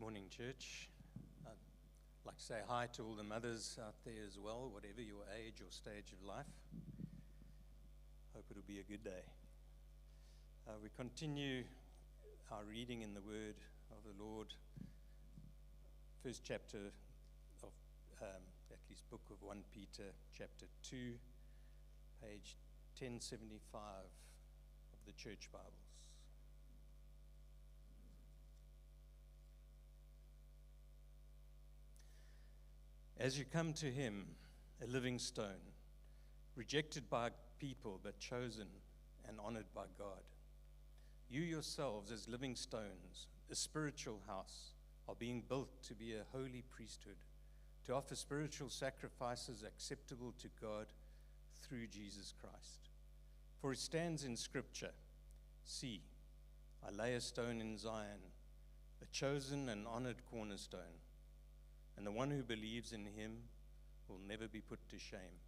Morning, church. I'd like to say hi to all the mothers out there as well, whatever your age or stage of life. Hope it'll be a good day. We continue our reading in the Word of the Lord. First chapter of at least book of 1 Peter, chapter 2, page 1075 of the Church Bibles. As you come to him, a living stone, rejected by people but chosen and honored by God, you yourselves as living stones, a spiritual house, are being built to be a holy priesthood, to offer spiritual sacrifices acceptable to God through Jesus Christ. For it stands in Scripture, "See, I lay a stone in Zion, a chosen and honored cornerstone, and the one who believes in him will never be put to shame.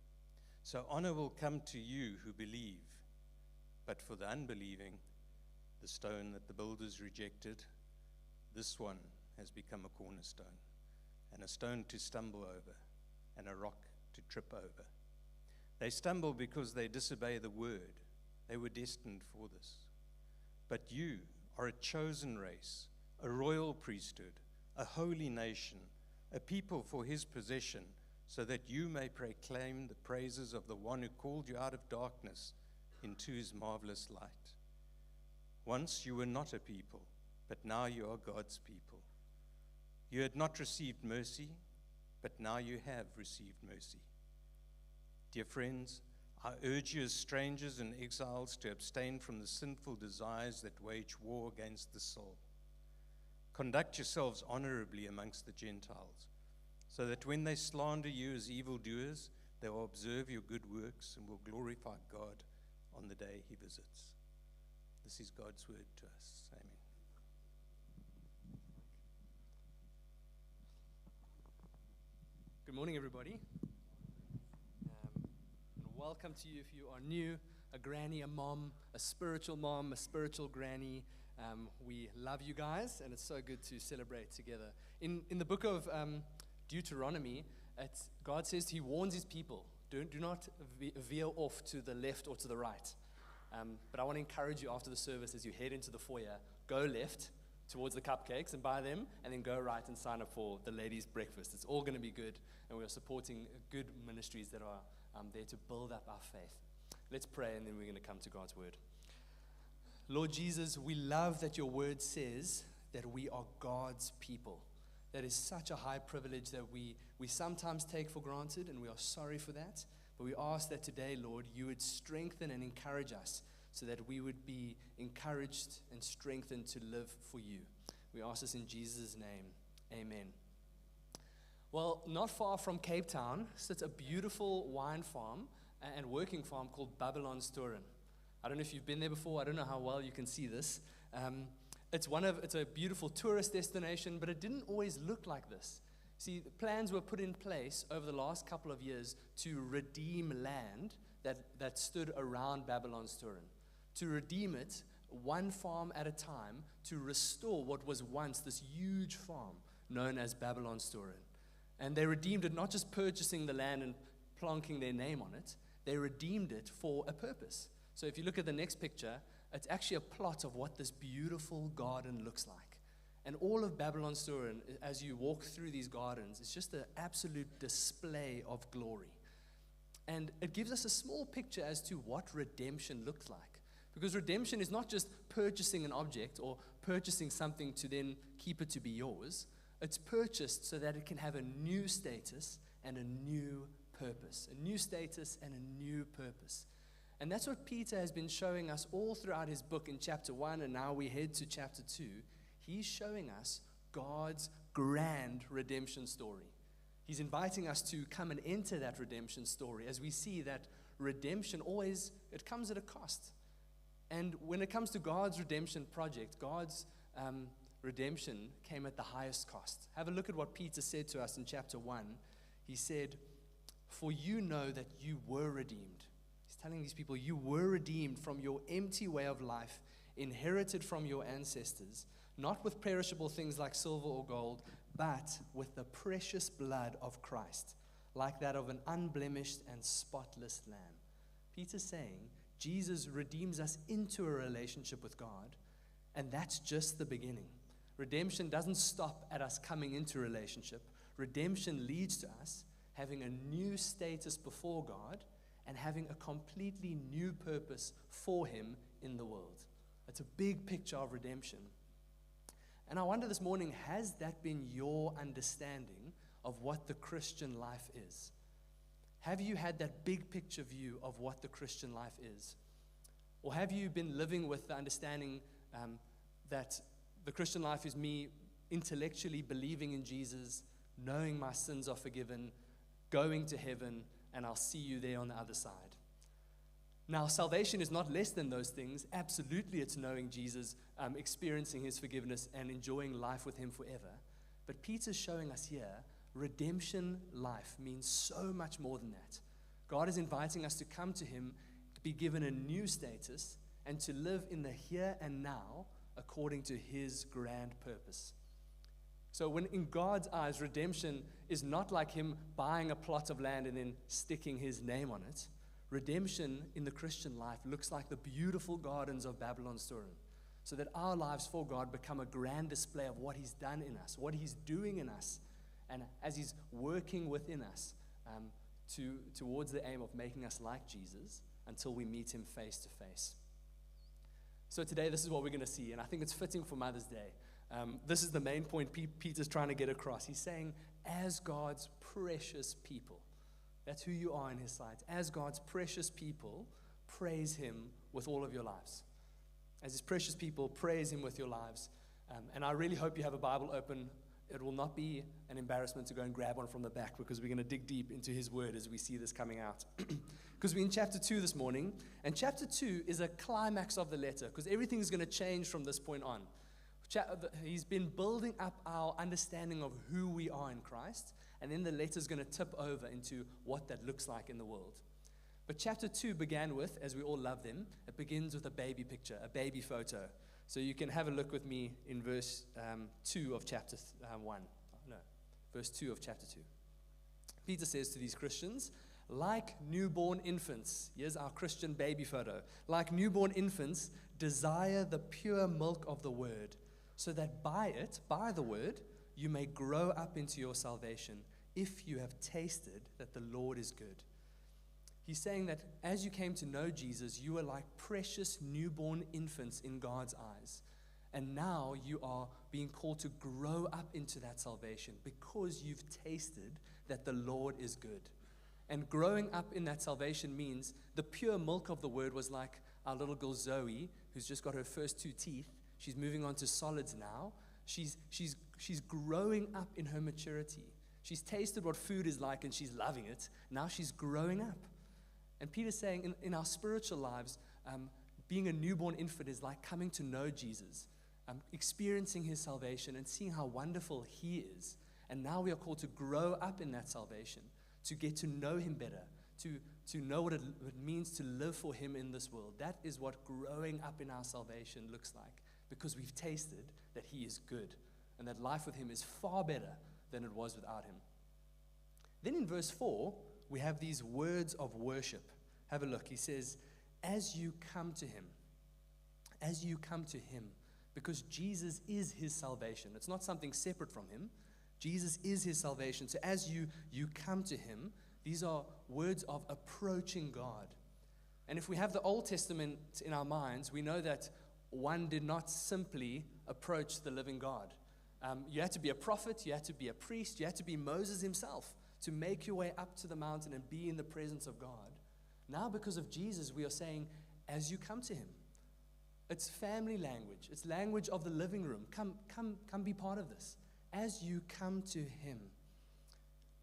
So honor will come to you who believe, but for the unbelieving, the stone that the builders rejected, this one has become a cornerstone, and a stone to stumble over, and a rock to trip over. They stumble because they disobey the word. They were destined for this. But you are a chosen race, a royal priesthood, a holy nation, a people for his possession, so that you may proclaim the praises of the one who called you out of darkness into his marvelous light. Once you were not a people, but now you are God's people. You had not received mercy, but now you have received mercy. Dear friends, I urge you as strangers and exiles to abstain from the sinful desires that wage war against the soul. Conduct yourselves honorably amongst the Gentiles, so that when they slander you as evildoers, they will observe your good works and will glorify God on the day he visits." This is God's word to us. Amen. Good morning, everybody. And welcome to you if you are new, a granny, a mom, a spiritual granny. We love you guys, and it's so good to celebrate together. In the book of Deuteronomy, God says he warns his people, do not veer off to the left or to the right. But I want to encourage you after the service, as you head into the foyer, go left towards the cupcakes and buy them, and then go right and sign up for the ladies' breakfast. It's all going to be good, and we are supporting good ministries that are there to build up our faith. Let's pray, and then we're going to come to God's word. Lord Jesus, we love that your word says that we are God's people. That is such a high privilege that we sometimes take for granted, and we are sorry for that. But we ask that today, Lord, you would strengthen and encourage us so that we would be encouraged and strengthened to live for you. We ask this in Jesus' name. Amen. Well, not far from Cape Town sits a beautiful wine farm and working farm called Babylonstoren. I don't know if you've been there before. I don't know how well you can see this. It's a beautiful tourist destination, but it didn't always look like this. See, the plans were put in place over the last couple of years to redeem land that stood around Babylonstoren, to redeem it one farm at a time, to restore what was once this huge farm known as Babylonstoren. And they redeemed it, not just purchasing the land and plonking their name on it. They redeemed it for a purpose. So if you look at the next picture, it's actually a plot of what this beautiful garden looks like. And all of Babylonstoren, as you walk through these gardens, is just an absolute display of glory. And it gives us a small picture as to what redemption looks like. Because redemption is not just purchasing an object or purchasing something to then keep it to be yours. It's purchased so that it can have a new status and a new purpose. A new status and a new purpose. And that's what Peter has been showing us all throughout his book in chapter 1, and now we head to chapter 2. He's showing us God's grand redemption story. He's inviting us to come and enter that redemption story as we see that redemption it comes at a cost. And when it comes to God's redemption project, God's redemption came at the highest cost. Have a look at what Peter said to us in chapter 1. He said, "For you know that you were redeemed." He's telling these people, you were redeemed from your empty way of life, inherited from your ancestors, not with perishable things like silver or gold, but with the precious blood of Christ, like that of an unblemished and spotless lamb. Peter's saying Jesus redeems us into a relationship with God, and that's just the beginning. Redemption doesn't stop at us coming into a relationship. Redemption leads to us having a new status before God and having a completely new purpose for Him in the world. It's a big picture of redemption. And I wonder this morning, has that been your understanding of what the Christian life is? Have you had that big picture view of what the Christian life is? Or have you been living with the understanding that the Christian life is me intellectually believing in Jesus, knowing my sins are forgiven, going to heaven, and I'll see you there on the other side? Now, salvation is not less than those things. Absolutely, it's knowing Jesus, experiencing His forgiveness, and enjoying life with Him forever. But Peter's showing us here, redemption life means so much more than that. God is inviting us to come to Him, be given a new status, and to live in the here and now according to His grand purpose. So when in God's eyes, redemption is not like Him buying a plot of land and then sticking His name on it. Redemption in the Christian life looks like the beautiful gardens of Babylon's Toron, so that our lives for God become a grand display of what He's done in us, what He's doing in us, and as He's working within us towards the aim of making us like Jesus until we meet Him face to face. So today, this is what we're going to see, and I think it's fitting for Mother's Day. This is the main point Peter's trying to get across. He's saying, as God's precious people, that's who you are in His sight. As God's precious people, praise Him with all of your lives. As His precious people, praise Him with your lives. And I really hope you have a Bible open. It will not be an embarrassment to go and grab one from the back, because we're going to dig deep into His Word as we see this coming out. Because we're in chapter 2 this morning, and chapter 2 is a climax of the letter, because everything is going to change from this point on. He's been building up our understanding of who we are in Christ, and then the letter is going to tip over into what that looks like in the world. But chapter 2 began with, as we all love them, it begins with a baby picture, a baby photo. So you can have a look with me in verse 2 of chapter 1. No, verse 2 of chapter 2. Peter says to these Christians, like newborn infants, here's our Christian baby photo, like newborn infants, desire the pure milk of the word, so that by it, by the word, you may grow up into your salvation, if you have tasted that the Lord is good. He's saying that as you came to know Jesus, you were like precious newborn infants in God's eyes. And now you are being called to grow up into that salvation because you've tasted that the Lord is good. And growing up in that salvation means the pure milk of the word was like our little girl Zoe, who's just got her first 2 teeth. She's moving on to solids now. She's growing up in her maturity. She's tasted what food is like and she's loving it. Now she's growing up. And Peter's saying in our spiritual lives, being a newborn infant is like coming to know Jesus, experiencing His salvation and seeing how wonderful He is. And now we are called to grow up in that salvation, to get to know Him better, to know what it means to live for Him in this world. That is what growing up in our salvation looks like, because we've tasted that He is good and that life with Him is far better than it was without Him. Then in verse 4, we have these words of worship. Have a look. He says, as you come to Him, because Jesus is His salvation. It's not something separate from Him. Jesus is His salvation. So as you come to Him, these are words of approaching God. And if we have the Old Testament in our minds, we know that one did not simply approach the living God. You had to be a prophet, you had to be a priest, you had to be Moses himself to make your way up to the mountain and be in the presence of God. Now, because of Jesus, we are saying, as you come to Him. It's family language. It's language of the living room. Come be part of this. As you come to Him.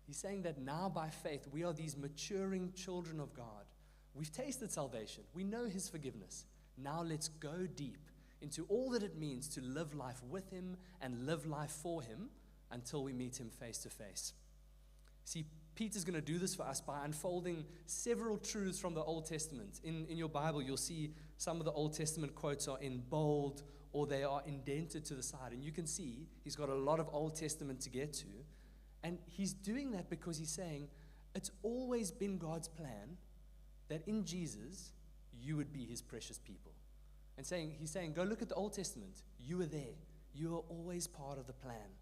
He's saying that now by faith, we are these maturing children of God. We've tasted salvation. We know His forgiveness. Now let's go deep into all that it means to live life with Him and live life for Him until we meet Him face to face. See, Peter's going to do this for us by unfolding several truths from the Old Testament. In your Bible, you'll see some of the Old Testament quotes are in bold or they are indented to the side. And you can see he's got a lot of Old Testament to get to. And he's doing that because he's saying it's always been God's plan that in Jesus you would be his precious people. And he's saying, go look at the Old Testament. You were there. You are always part of the plan.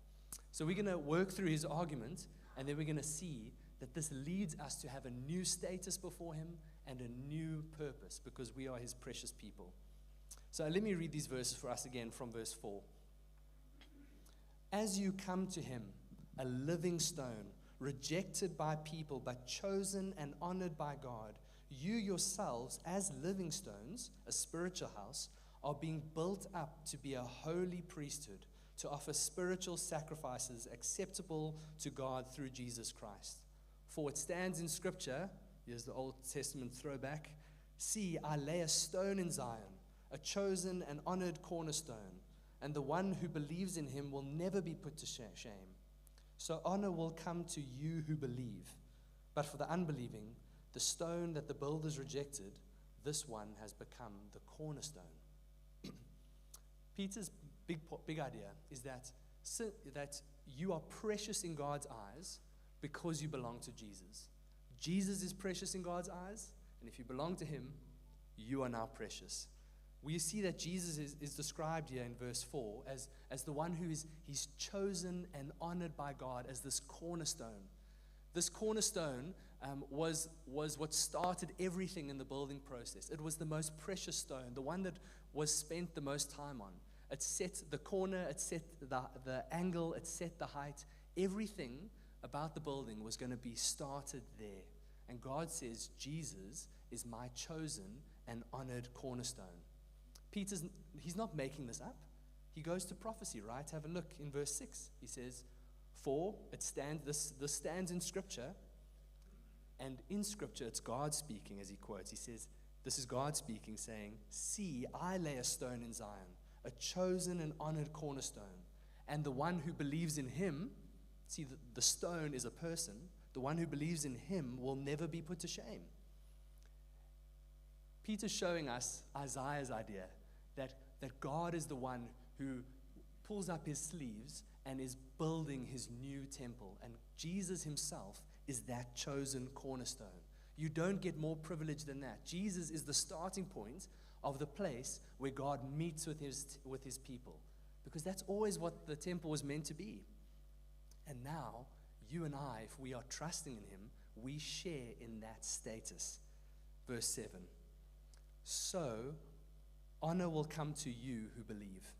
So we're going to work through his argument, and then we're going to see that this leads us to have a new status before him and a new purpose because we are his precious people. So let me read these verses for us again from verse 4. As you come to him, a living stone, rejected by people, but chosen and honored by God, you yourselves, as living stones, a spiritual house, are being built up to be a holy priesthood, to offer spiritual sacrifices acceptable to God through Jesus Christ. For it stands in Scripture, here's the Old Testament throwback, see, I lay a stone in Zion, a chosen and honored cornerstone, and the one who believes in him will never be put to shame. So honor will come to you who believe. But for the unbelieving, the stone that the builders rejected, this one has become the cornerstone. Peter's big idea is that you are precious in God's eyes because you belong to Jesus. Jesus is precious in God's eyes, and if you belong to him, you are now precious. We see that Jesus is described here in verse 4 as the one he's chosen and honored by God as this cornerstone. This cornerstone was what started everything in the building process. It was the most precious stone, the one that was spent the most time on. It set the corner, it set the angle, it set the height. Everything about the building was going to be started there. And God says, Jesus is my chosen and honored cornerstone. He's not making this up. He goes to prophecy, right? Have a look in verse 6. He says, for it stands, this stands in Scripture, and in Scripture it's God speaking as he quotes. He says, this is God speaking, saying, see, I lay a stone in Zion, a chosen and honored cornerstone, and the one who believes in him, see, the stone is a person, the one who believes in him will never be put to shame. Peter's showing us Isaiah's idea that God is the one who pulls up his sleeves and is building his new temple. And Jesus himself is that chosen cornerstone. You don't get more privilege than that. Jesus is the starting point of the place where God meets with his people. Because that's always what the temple was meant to be. And now, you and I, if we are trusting in him, we share in that status. Verse 7. So, honor will come to you who believe.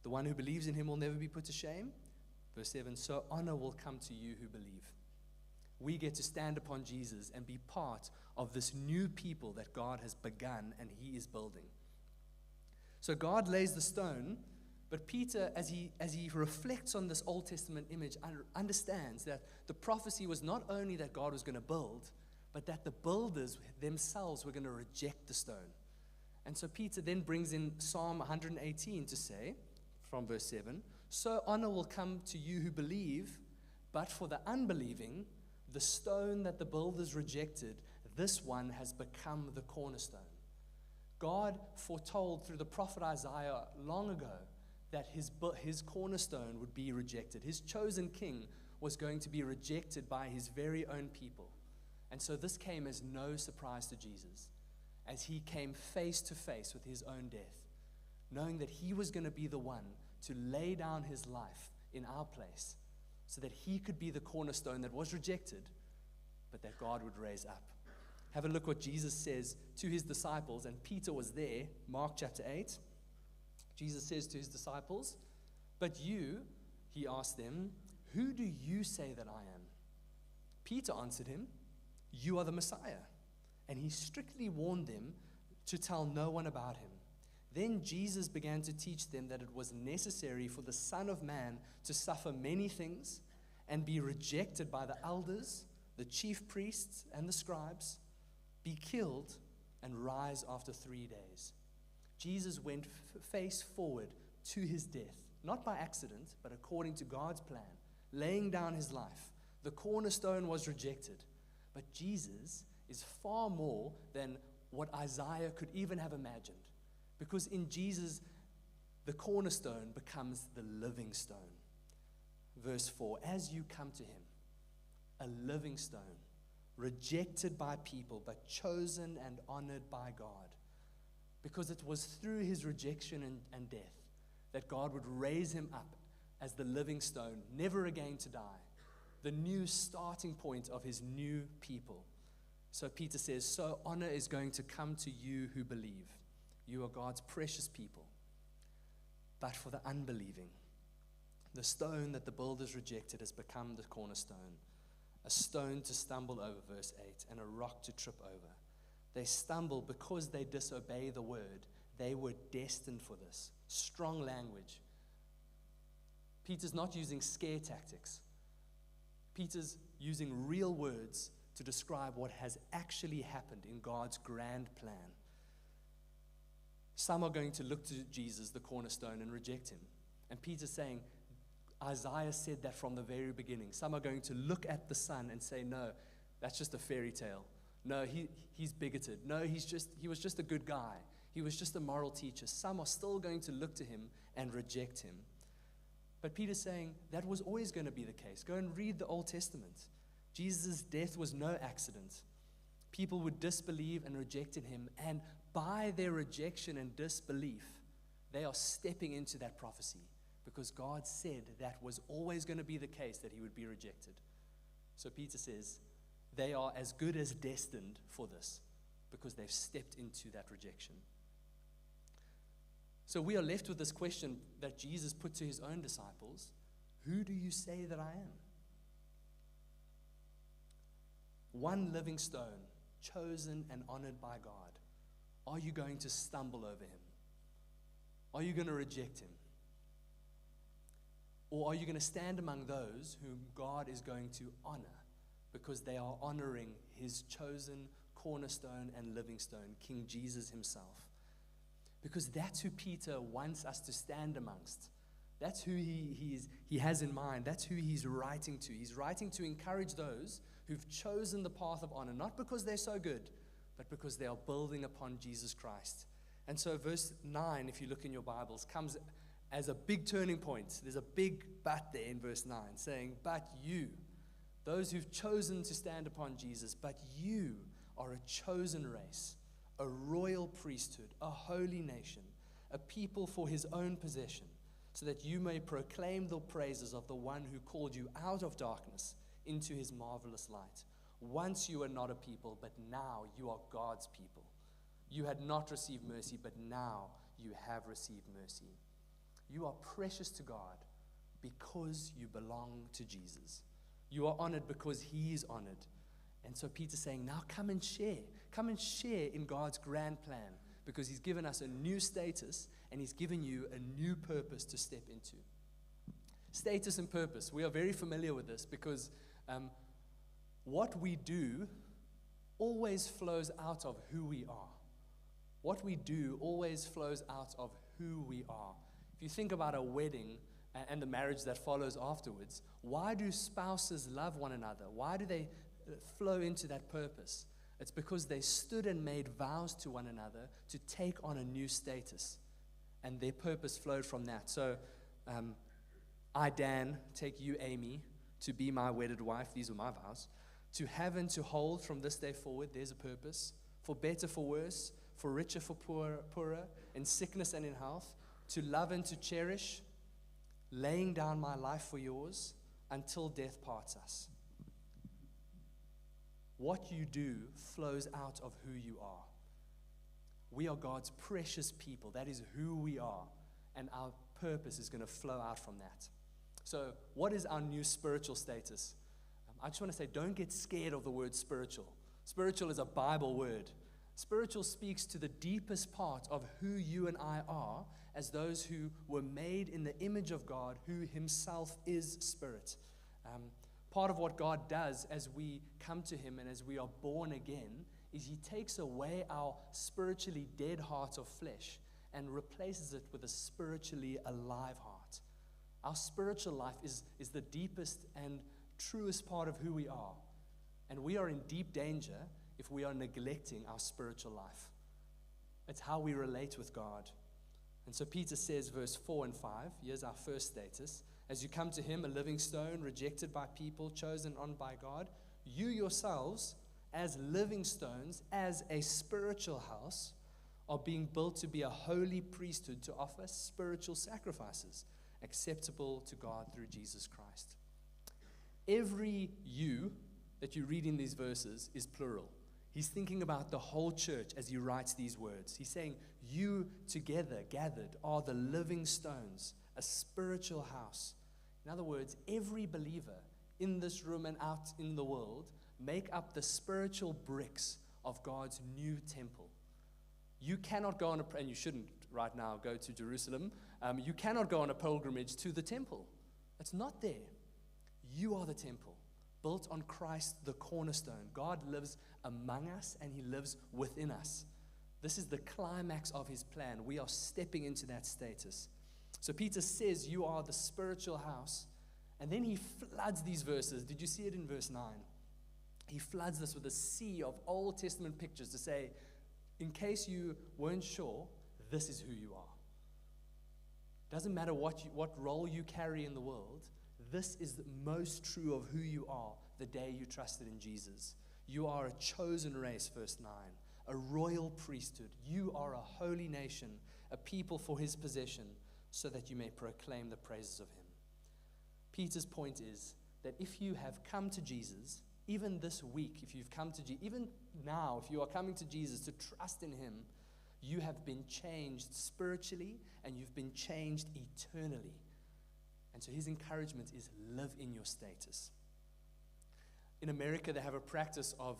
The one who believes in him will never be put to shame. Verse 7, so honor will come to you who believe. We get to stand upon Jesus and be part of this new people that God has begun and he is building. So God lays the stone, but Peter, as he reflects on this Old Testament image, understands that the prophecy was not only that God was going to build, but that the builders themselves were going to reject the stone. And so Peter then brings in Psalm 118 to say, from verse 7, so honor will come to you who believe, but for the unbelieving, the stone that the builders rejected, this one has become the cornerstone. God foretold through the prophet Isaiah long ago that his cornerstone would be rejected. His chosen king was going to be rejected by his very own people. And so this came as no surprise to Jesus, as he came face to face with his own death, knowing that he was going to be the one to lay down his life in our place so that he could be the cornerstone that was rejected, but that God would raise up. Have a look what Jesus says to his disciples, and Peter was there, Mark chapter 8. Jesus says to his disciples, but you, he asked them, who do you say that I am? Peter answered him, you are the Messiah. And he strictly warned them to tell no one about him. Then Jesus began to teach them that it was necessary for the Son of Man to suffer many things and be rejected by the elders, the chief priests, and the scribes, be killed, and rise after 3 days. Jesus went face forward to his death, not by accident, but according to God's plan, laying down his life. The cornerstone was rejected, but Jesus is far more than what Isaiah could even have imagined. Because in Jesus, the cornerstone becomes the living stone. Verse 4, as you come to him, a living stone, rejected by people, but chosen and honored by God. Because it was through his rejection and death that God would raise him up as the living stone, never again to die, the new starting point of his new people. So Peter says, so honor is going to come to you who believe. You are God's precious people. But for the unbelieving, the stone that the builders rejected has become the cornerstone, a stone to stumble over, verse 8, and a rock to trip over. They stumble because they disobey the word. They were destined for this. Strong language. Peter's not using scare tactics. Peter's using real words to describe what has actually happened in God's grand plan. Some are going to look to Jesus, the cornerstone, and reject him. And Peter's saying, Isaiah said that from the very beginning. Some are going to look at the Son and say, no, that's just a fairy tale. No, he's bigoted. No, he was just a good guy. He was just a moral teacher. Some are still going to look to him and reject him. But Peter's saying that was always going to be the case. Go and read the Old Testament. Jesus' death was no accident. People would disbelieve and reject him, and by their rejection and disbelief, they are stepping into that prophecy, because God said that was always going to be the case, that he would be rejected. So Peter says they are as good as destined for this, because they've stepped into that rejection. So we are left with this question that Jesus put to his own disciples: who do you say that I am? One living stone, chosen and honored by God. Are you going to stumble over him? Are you going to reject him? Or are you going to stand among those whom God is going to honor, because they are honoring his chosen cornerstone and living stone, King Jesus himself? Because that's who Peter wants us to stand amongst. That's who he has in mind. That's who he's writing to. He's writing to encourage those who've chosen the path of honor, not because they're so good, but because they are building upon Jesus Christ. And so verse 9, if you look in your Bibles, comes as a big turning point. There's a big but there in verse 9, saying, but you, those who've chosen to stand upon Jesus, but you are a chosen race, a royal priesthood, a holy nation, a people for his own possession, so that you may proclaim the praises of the one who called you out of darkness into his marvelous light. Once you were not a people, but now you are God's people. You had not received mercy, but now you have received mercy. You are precious to God because you belong to Jesus. You are honored because he is honored. And so Peter's saying, now come and share. Come and share in God's grand plan, because he's given us a new status and he's given you a new purpose to step into. Status and purpose. We are very familiar with this because what we do always flows out of who we are. What we do always flows out of who we are. If you think about a wedding and the marriage that follows afterwards, why do spouses love one another? Why do they flow into that purpose? It's because they stood and made vows to one another to take on a new status, and their purpose flowed from that. So I, Dan, take you, Amy, to be my wedded wife. These were my vows. To have and to hold from this day forward, there's a purpose. For better, for worse, for richer, for poorer, in sickness and in health. To love and to cherish, laying down my life for yours, until death parts us. What you do flows out of who you are. We are God's precious people. That is who we are. And our purpose is going to flow out from that. So what is our new spiritual status? I just want to say, don't get scared of the word spiritual. Spiritual is a Bible word. Spiritual speaks to the deepest part of who you and I are, as those who were made in the image of God, who himself is spirit. Part of what God does as we come to him and as we are born again is he takes away our spiritually dead heart of flesh and replaces it with a spiritually alive heart. Our spiritual life is the deepest and truest part of who we are. And we are in deep danger if we are neglecting our spiritual life. It's how we relate with God. And so Peter says, verse 4 and 5, here's our first status. As you come to him, a living stone, rejected by people, chosen on by God, you yourselves, as living stones, as a spiritual house, are being built to be a holy priesthood to offer spiritual sacrifices acceptable to God through Jesus Christ. Every you that you read in these verses is plural. He's thinking about the whole church as he writes these words. He's saying, you together, gathered, are the living stones, a spiritual house. In other words, every believer in this room and out in the world make up the spiritual bricks of God's new temple. You cannot go on and you shouldn't right now go to Jerusalem. You cannot go on a pilgrimage to the temple. It's not there. You are the temple, built on Christ, the cornerstone. God lives among us and he lives within us. This is the climax of his plan. We are stepping into that status. So Peter says you are the spiritual house, and then he floods these verses. Did you see it in verse 9? He floods this with a sea of Old Testament pictures to say, in case you weren't sure, this is who you are. Doesn't matter what role you carry in the world, this is the most true of who you are the day you trusted in Jesus. You are a chosen race, verse 9, a royal priesthood. You are a holy nation, a people for his possession, so that you may proclaim the praises of him. Peter's point is that if you have come to Jesus, even this week, if you've come to Jesus, even now, if you are coming to Jesus to trust in him, you have been changed spiritually and you've been changed eternally. And so his encouragement is live in your status. In America, they have a practice of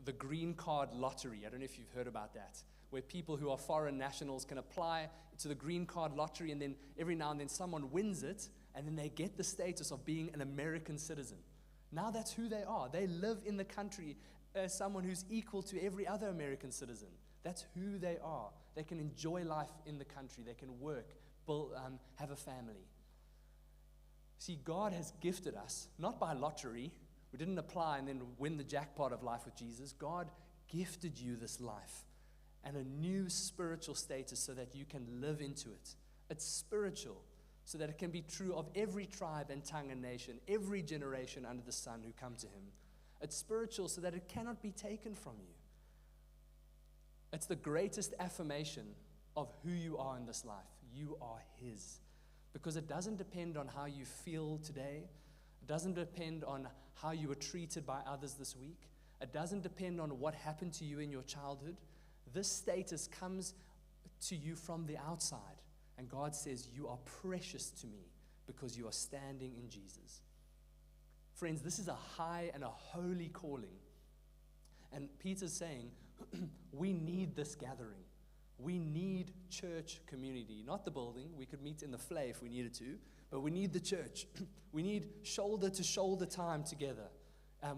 the green card lottery. I don't know if you've heard about that, where people who are foreign nationals can apply to the green card lottery, and then every now and then someone wins it, and then they get the status of being an American citizen. Now that's who they are. They live in the country as someone who's equal to every other American citizen. That's who they are. They can enjoy life in the country. They can work, build, have a family. See, God has gifted us, not by lottery. We didn't apply and then win the jackpot of life with Jesus. God gifted you this life and a new spiritual status so that you can live into it. It's spiritual, so that it can be true of every tribe and tongue and nation, every generation under the sun who come to him. It's spiritual so that it cannot be taken from you. It's the greatest affirmation of who you are in this life. You are his. Because it doesn't depend on how you feel today. It doesn't depend on how you were treated by others this week. It doesn't depend on what happened to you in your childhood. This status comes to you from the outside. And God says, you are precious to me because you are standing in Jesus. Friends, this is a high and a holy calling. And Peter's saying, we need this gathering. We need church community, not the building. We could meet in the Flay if we needed to, but we need the church. We need shoulder-to-shoulder time together.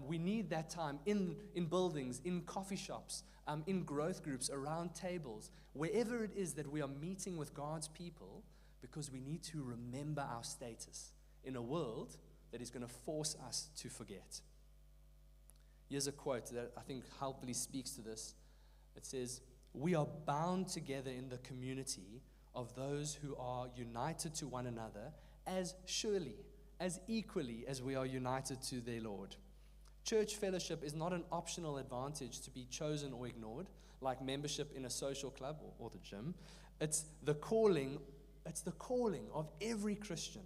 We need that time in buildings, in coffee shops, in growth groups, around tables, wherever it is that we are meeting with God's people, because we need to remember our status in a world that is going to force us to forget. Here's a quote that I think helpfully speaks to this. It says, we are bound together in the community of those who are united to one another as surely, as equally as we are united to their Lord. Church fellowship is not an optional advantage to be chosen or ignored, like membership in a social club or the gym. It's the calling of every Christian.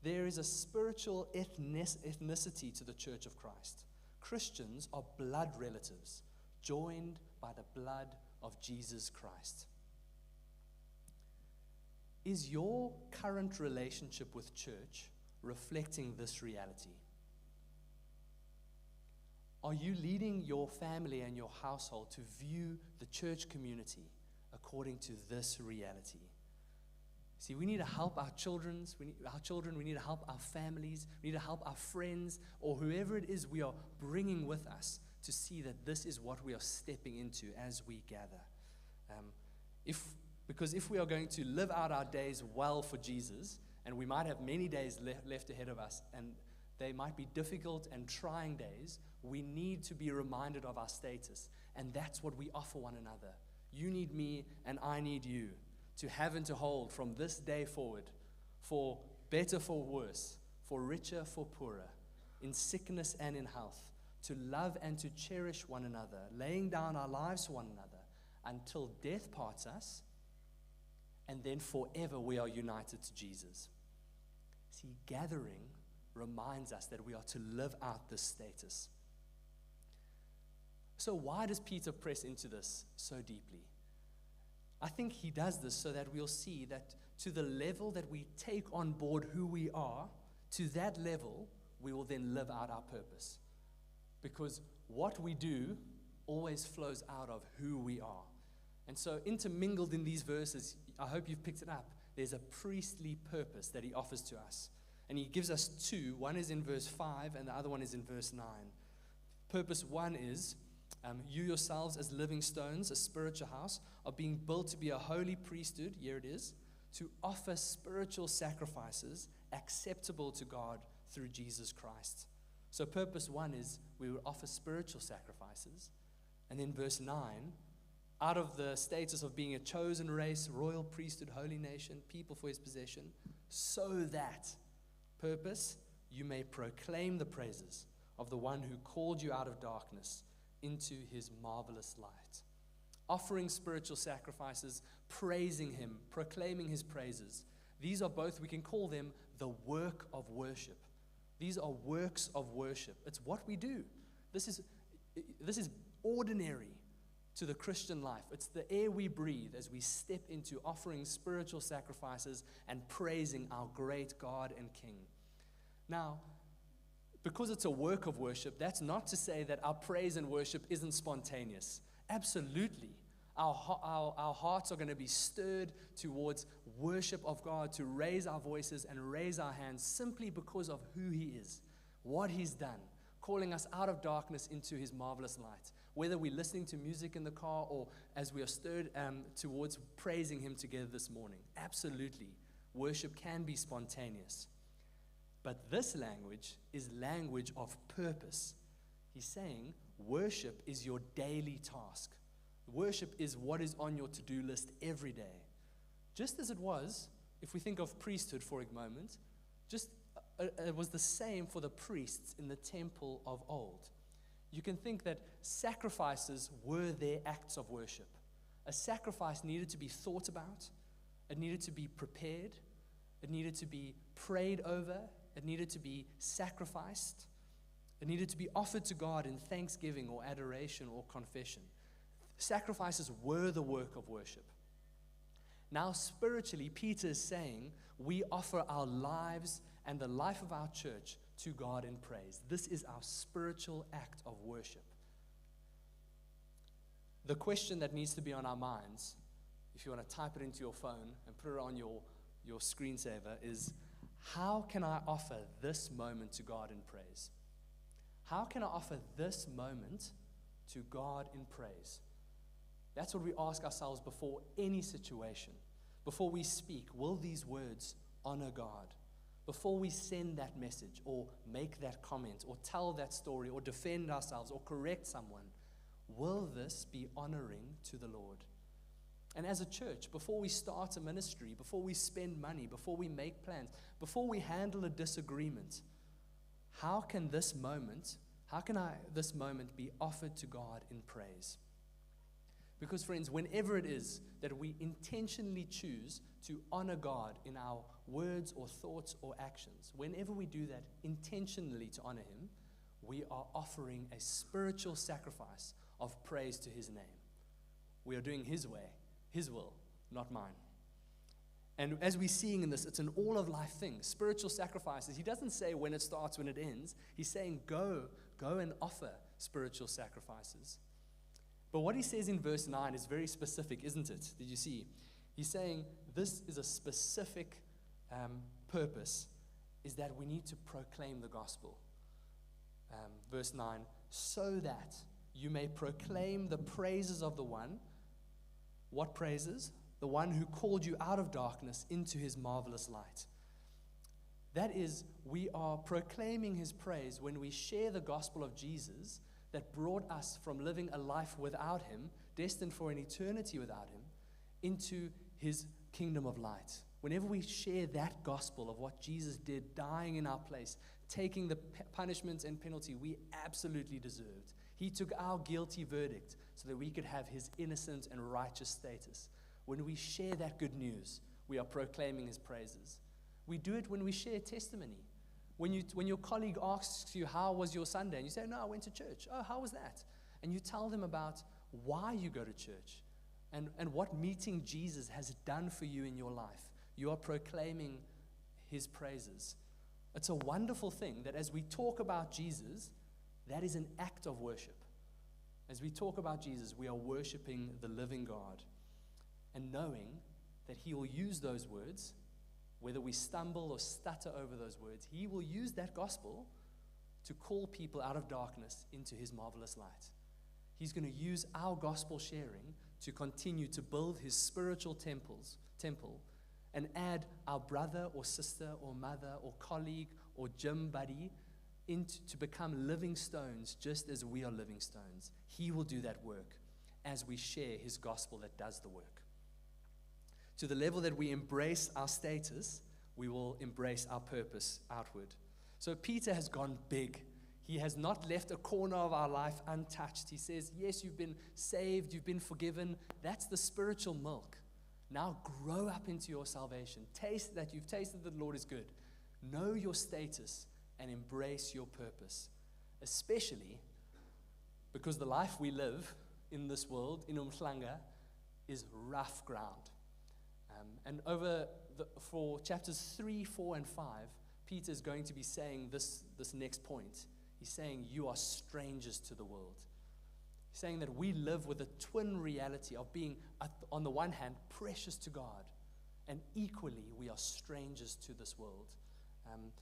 There is a spiritual ethnicity to the Church of Christ. Christians are blood relatives, joined by the blood of Jesus Christ. Is your current relationship with church reflecting this reality? Are you leading your family and your household to view the church community according to this reality? See, we need to help our children, we need to help our families, we need to help our friends, or whoever it is we are bringing with us to see that this is what we are stepping into as we gather. Because if we are going to live out our days well for Jesus, and we might have many days left ahead of us, and they might be difficult and trying days, we need to be reminded of our status. And that's what we offer one another. You need me, and I need you, to have and to hold from this day forward, for better, for worse, for richer, for poorer, in sickness and in health, to love and to cherish one another, laying down our lives for one another, until death parts us, and then forever we are united to Jesus. See, gathering reminds us that we are to live out this status. So why does Peter press into this so deeply? I think he does this so that we'll see that to the level that we take on board who we are, to that level, we will then live out our purpose. Because what we do always flows out of who we are. And so intermingled in these verses, I hope you've picked it up, there's a priestly purpose that he offers to us. And he gives us two. One is in verse 5 and the other one is in verse 9. Purpose 1 is, you yourselves as living stones, a spiritual house, are being built to be a holy priesthood, here it is, to offer spiritual sacrifices acceptable to God through Jesus Christ. So purpose 1 is we will offer spiritual sacrifices. And then verse 9, out of the status of being a chosen race, royal priesthood, holy nation, people for his possession, so that, purpose, you may proclaim the praises of the one who called you out of darkness into his marvelous light. Offering spiritual sacrifices, praising him, proclaiming his praises. These are both, we can call them the work of worship. These are works of worship. It's what we do. This is ordinary to the Christian life. It's the air we breathe as we step into offering spiritual sacrifices and praising our great God and King. Now, because it's a work of worship, that's not to say that our praise and worship isn't spontaneous. Absolutely. Our hearts are going to be stirred towards worship of God, to raise our voices and raise our hands simply because of who he is, what he's done, calling us out of darkness into his marvelous light. Whether we're listening to music in the car or as we are stirred towards praising him together this morning. Absolutely. Worship can be spontaneous. But this language is language of purpose. He's saying worship is your daily task. Worship is what is on your to-do list every day. Just as it was, if we think of priesthood for a moment, it was the same for the priests in the temple of old. You can think that sacrifices were their acts of worship. A sacrifice needed to be thought about. It needed to be prepared. It needed to be prayed over. It needed to be sacrificed. It needed to be offered to God in thanksgiving or adoration or confession. Sacrifices were the work of worship. Now, spiritually, Peter is saying we offer our lives and the life of our church to God in praise. This is our spiritual act of worship. The question that needs to be on our minds, if you want to type it into your phone and put it on your screensaver, is how can I offer this moment to God in praise? How can I offer this moment to God in praise? That's what we ask ourselves before any situation. Before we speak, will these words honor God? Before we send that message or make that comment or tell that story or defend ourselves or correct someone, will this be honoring to the Lord? And as a church, before we start a ministry, before we spend money, before we make plans, before we handle a disagreement, how can this moment be offered to God in praise? Because, friends, whenever it is that we intentionally choose to honor God in our words or thoughts or actions, whenever we do that intentionally to honor him, we are offering a spiritual sacrifice of praise to his name. We are doing his way, his will, not mine. And as we're seeing in this, it's an all-of-life thing. Spiritual sacrifices. He doesn't say when it starts, when it ends. He's saying go and offer spiritual sacrifices. But what he says in verse 9 is very specific, isn't it? Did you see? He's saying this is a specific purpose, is that we need to proclaim the gospel. Verse 9, so that you may proclaim the praises of the one. What praises? The one who called you out of darkness into his marvelous light. That is, we are proclaiming his praise when we share the gospel of Jesus that brought us from living a life without him destined for an eternity without him, into his kingdom of light. Whenever we share that gospel of what Jesus did, dying in our place, taking the punishment and penalty we absolutely deserved, he took our guilty verdict so that we could have his innocent and righteous status. When we share that good news, we are proclaiming his praises. We do it when we share testimony. When your colleague asks you, how was your Sunday? And you say, no, I went to church. Oh, how was that? And you tell them about why you go to church and what meeting Jesus has done for you in your life. You are proclaiming his praises. It's a wonderful thing that as we talk about Jesus, that is an act of worship. As we talk about Jesus, we are worshiping the living God and knowing that he will use those words, whether we stumble or stutter over those words, he will use that gospel to call people out of darkness into his marvelous light. He's going to use our gospel sharing to continue to build his spiritual temple and add our brother or sister or mother or colleague or gym buddy to become living stones just as we are living stones. He will do that work as we share his gospel that does the work. To the level that we embrace our status, we will embrace our purpose outward. So Peter has gone big. He has not left a corner of our life untouched. He says, yes, you've been saved, you've been forgiven. That's the spiritual milk. Now grow up into your salvation. Taste that you've tasted that the Lord is good. Know your status and embrace your purpose. Especially because the life we live in this world, in Umhlanga, is rough ground. And for chapters 3, 4, and 5, Peter is going to be saying this next point. He's saying you are strangers to the world. He's saying that we live with a twin reality of being, on the one hand, precious to God, and equally we are strangers to this world.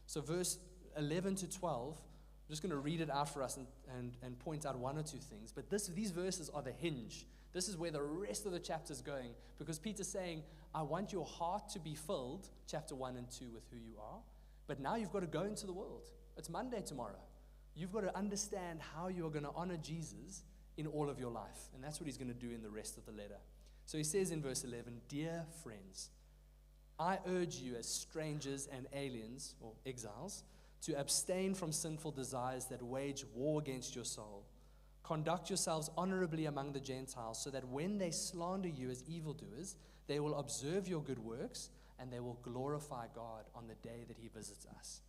So verse 11 to 12, I'm just going to read it out for us and point out one or two things. But these verses are the hinge. This is where the rest of the chapter is going, because Peter's saying, I want your heart to be filled, chapter 1 and 2, with who you are. But now you've got to go into the world. It's Monday tomorrow. You've got to understand how you're going to honor Jesus in all of your life. And that's what he's going to do in the rest of the letter. So he says in verse 11, dear friends, I urge you as strangers and aliens, or exiles, to abstain from sinful desires that wage war against your soul. Conduct yourselves honorably among the Gentiles, so that when they slander you as evildoers, they will observe your good works, and they will glorify God on the day that he visits us.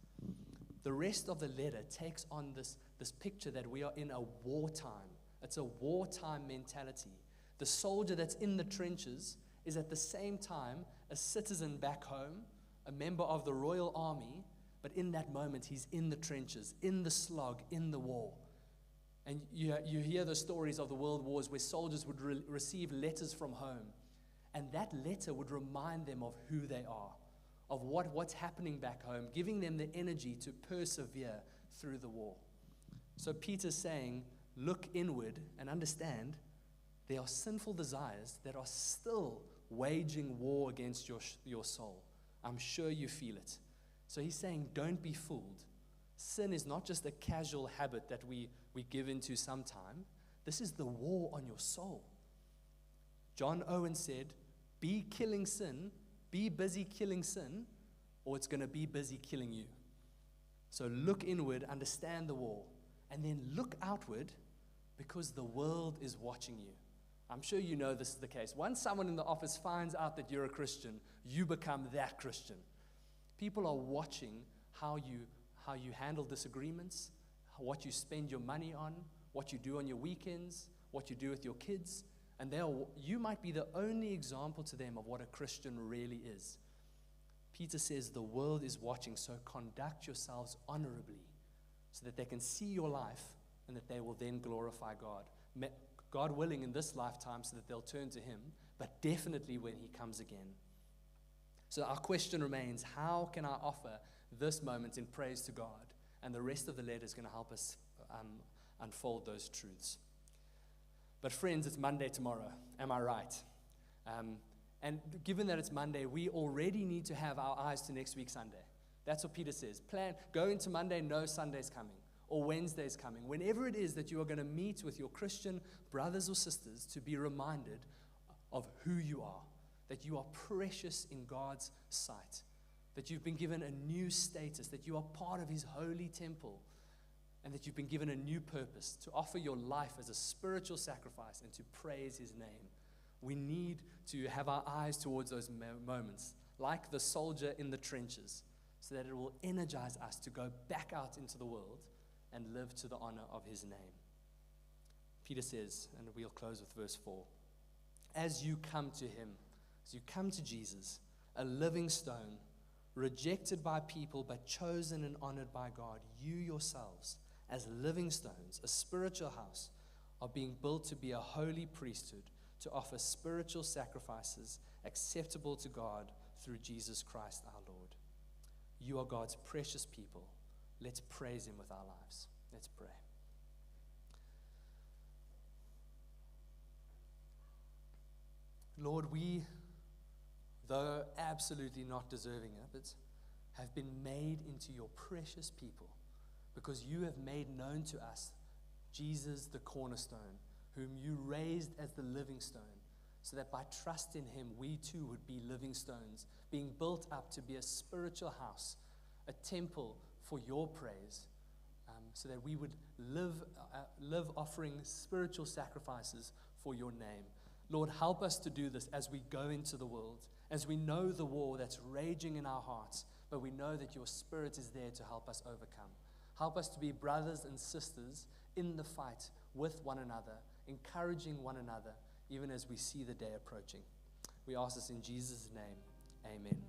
The rest of the letter takes on this picture that we are in a wartime. It's a wartime mentality. The soldier that's in the trenches is at the same time a citizen back home, a member of the Royal Army, but in that moment he's in the trenches, in the slog, in the war. And you hear the stories of the world wars where soldiers would receive letters from home. And that letter would remind them of who they are, of what's happening back home, giving them the energy to persevere through the war. So Peter's saying, look inward and understand there are sinful desires that are still waging war against your soul. I'm sure you feel it. So he's saying, don't be fooled. Sin is not just a casual habit that we give into sometime. This is the war on your soul. John Owen said, be killing sin, be busy killing sin, or it's going to be busy killing you. So look inward, understand the war, and then look outward because the world is watching you. I'm sure you know this is the case. Once someone in the office finds out that you're a Christian, you become that Christian. People are watching how you handle disagreements, what you spend your money on, what you do on your weekends, what you do with your kids. And you might be the only example to them of what a Christian really is. Peter says the world is watching, so conduct yourselves honorably so that they can see your life and that they will then glorify God. God willing in this lifetime so that they'll turn to him, but definitely when he comes again. So our question remains, how can I offer this moment in praise to God? And the rest of the letter is going to help us unfold those truths. But friends, it's Monday tomorrow. Am I right? And given that it's Monday, we already need to have our eyes to next week Sunday. That's what Peter says. Go into Monday, know Sunday's coming. or Wednesdays coming, whenever it is that you are going to meet with your Christian brothers or sisters, to be reminded of who you are, that you are precious in God's sight, that you've been given a new status, that you are part of His holy temple, and that you've been given a new purpose to offer your life as a spiritual sacrifice and to praise His name. We need to have our eyes towards those moments, like the soldier in the trenches, so that it will energize us to go back out into the world and live to the honor of His name. Peter says, and we'll close with verse 4, as you come to Him, as you come to Jesus, a living stone, rejected by people but chosen and honored by God, you yourselves, as living stones, a spiritual house, are being built to be a holy priesthood, to offer spiritual sacrifices acceptable to God through Jesus Christ our Lord. You are God's precious people. Let's praise Him with our lives. Let's pray. Lord, we, though absolutely not deserving of it, have been made into your precious people because you have made known to us Jesus the cornerstone, whom you raised as the living stone, so that by trust in Him, we too would be living stones, being built up to be a spiritual house, a temple for your praise, so that we would live offering spiritual sacrifices for your name. Lord, help us to do this as we go into the world, as we know the war that's raging in our hearts, but we know that your Spirit is there to help us overcome. Help us to be brothers and sisters in the fight with one another, encouraging one another, even as we see the day approaching. We ask this in Jesus' name. Amen.